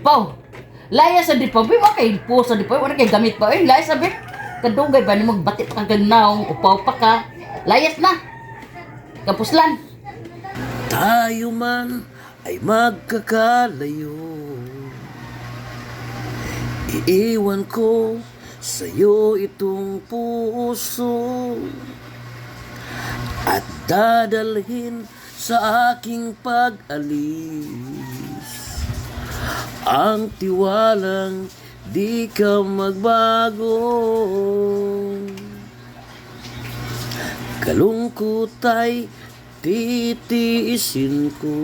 Pau. Laya sa di pa, bi mo kay po sa di pa, wala kay gamit pa. Laya sa bi. Kadugay ba ni magbati pa kag naong, upaw pa ka. Layas na. Kapuslan. Tayo man ay magkakalayo, iiwan ko sa'yo itong puso at dadalhin sa aking pag-alis ang tiwalang di ka magbago. Kalungkot ay titiisin ko,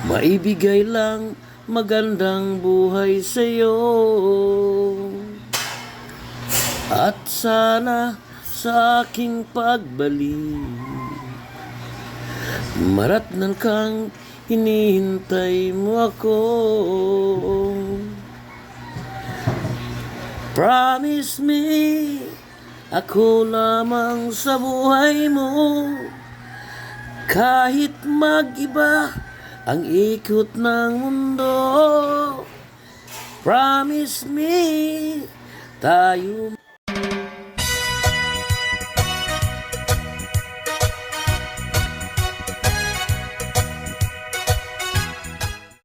maibigay lang magandang buhay sa'yo. At sana sa aking pagbalik, maratnan kang hinihintay mo ako. Promise me, ako lamang sa buhay mo, kahit mag-iba ang ikot ng mundo. Promise me, tayo